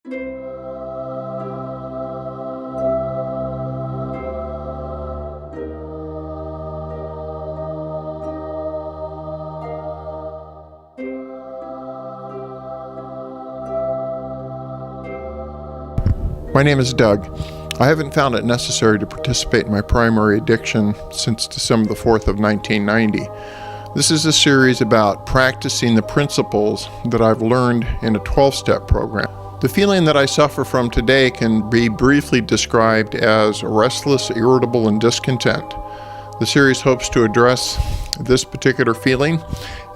My name is Doug. I haven't found it necessary to participate in my primary addiction since December the 4th of 1990. This is a series about practicing the principles that I've learned in a 12-step program. The feeling that I suffer from today can be briefly described as restless, irritable, and discontent. The series hopes to address this particular feeling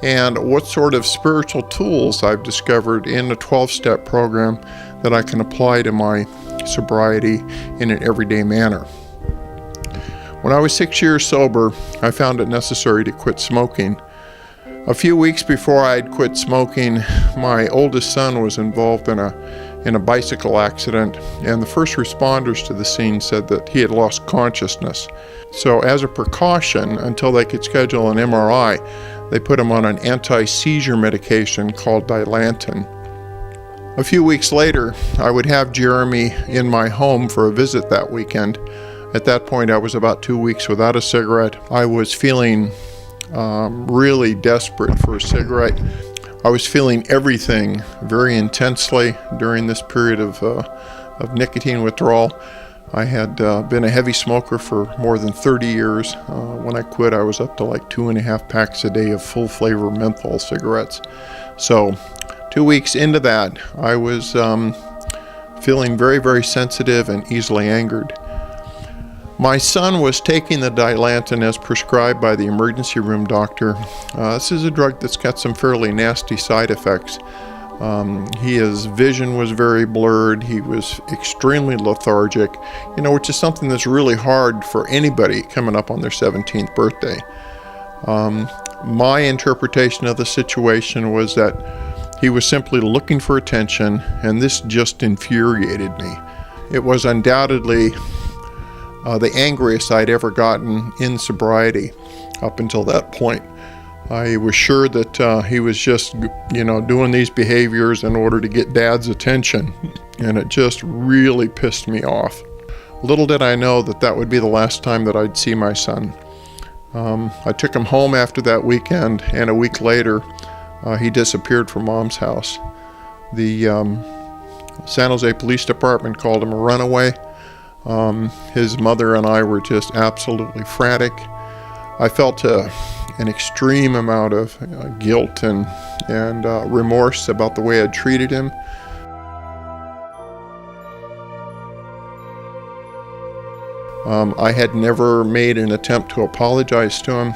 and what sort of spiritual tools I've discovered in the 12-step program that I can apply to my sobriety in an everyday manner. When I was 6 years sober, I found it necessary to quit smoking. A few weeks before I'd quit smoking, my oldest son was involved in a bicycle accident, and the first responders to the scene said that he had lost consciousness. So as a precaution, until they could schedule an MRI, they put him on an anti-seizure medication called Dilantin. A few weeks later, I would have Jeremy in my home for a visit that weekend. At that point, I was about 2 weeks without a cigarette. I was feeling really desperate for a cigarette. I was feeling everything very intensely during this period of nicotine withdrawal. I had been a heavy smoker for more than 30 years. When I quit, I was up to like 2.5 packs a day of full flavor menthol cigarettes. So 2 weeks into that, I was feeling very, very sensitive and easily angered. My son was taking the Dilantin as prescribed by the emergency room doctor. This is a drug that's got some fairly nasty side effects. His vision was very blurred. He was extremely lethargic, which is something that's really hard for anybody coming up on their 17th birthday. My interpretation of the situation was that he was simply looking for attention, and this just infuriated me. It was undoubtedly the angriest I'd ever gotten in sobriety up until that point. I was sure that he was just, doing these behaviors in order to get Dad's attention, and it just really pissed me off. Little did I know that that would be the last time that I'd see my son. I took him home after that weekend, and a week later, he disappeared from Mom's house. The San Jose Police Department called him a runaway. His mother and I were just absolutely frantic. I felt an extreme amount of guilt and remorse about the way I'd treated him. I had never made an attempt to apologize to him.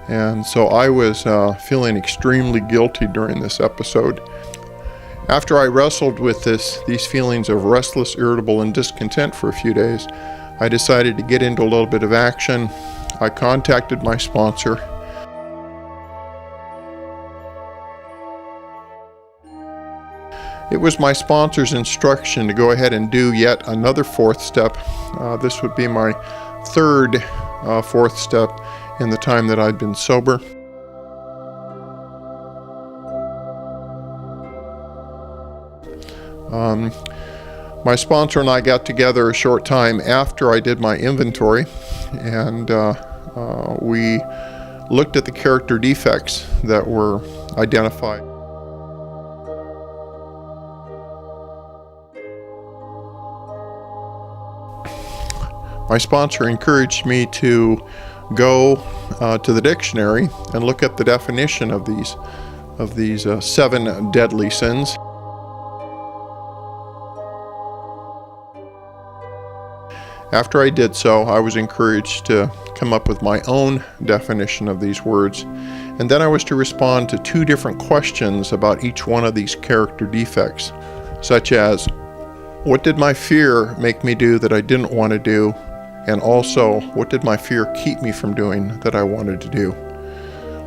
And so I was feeling extremely guilty during this episode. After I wrestled with these feelings of restless, irritable, and discontent for a few days, I decided to get into a little bit of action. I contacted my sponsor. It was my sponsor's instruction to go ahead and do yet another fourth step. This would be my third fourth step in the time that I'd been sober. My sponsor and I got together a short time after I did my inventory, and we looked at the character defects that were identified. My sponsor encouraged me to go to the dictionary and look at the definition of these 7 deadly sins. After I did so, I was encouraged to come up with my own definition of these words, and then I was to respond to 2 different questions about each one of these character defects, such as, what did my fear make me do that I didn't want to do? And also, what did my fear keep me from doing that I wanted to do?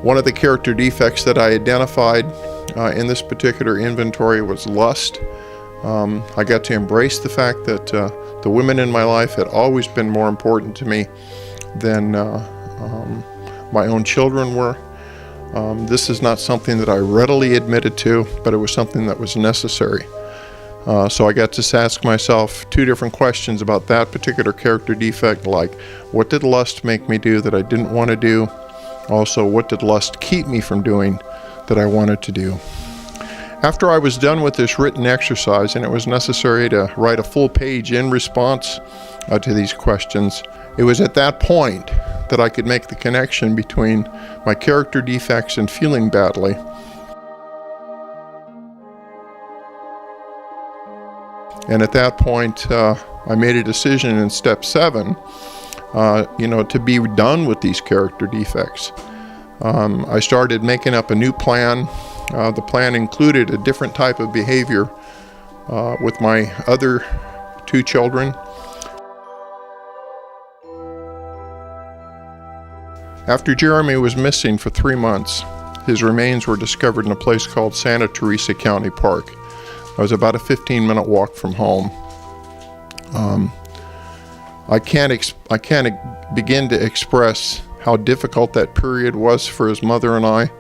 One of the character defects that I identified in this particular inventory was lust. I got to embrace the fact that the women in my life had always been more important to me than my own children were. This is not something that I readily admitted to, but it was something that was necessary. So I got to ask myself two different questions about that particular character defect, like what did lust make me do that I didn't want to do? Also, what did lust keep me from doing that I wanted to do? After I was done with this written exercise and it was necessary to write a full page in response to these questions, it was at that point that I could make the connection between my character defects and feeling badly. And at that point, I made a decision in step 7, to be done with these character defects. I started making up a new plan. The plan included a different type of behavior with my other 2 children. After Jeremy was missing for 3 months, his remains were discovered in a place called Santa Teresa County Park. I was about a 15-minute walk from home. I can't begin to express how difficult that period was for his mother and I.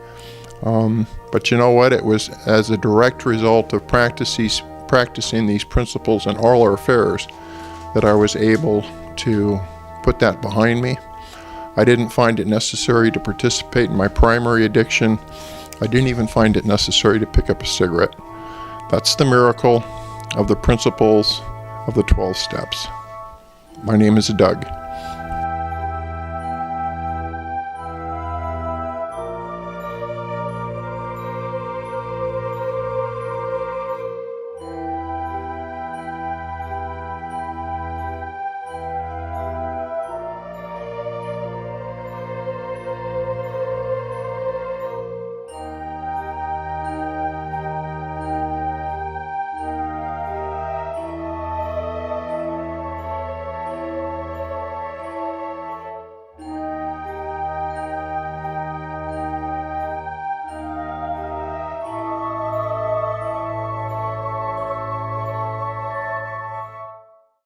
But you know what? It was as a direct result of practicing these principles in all our affairs that I was able to put that behind me. I didn't find it necessary to participate in my primary addiction. I didn't even find it necessary to pick up a cigarette. That's the miracle of the principles of the 12 steps. My name is Doug.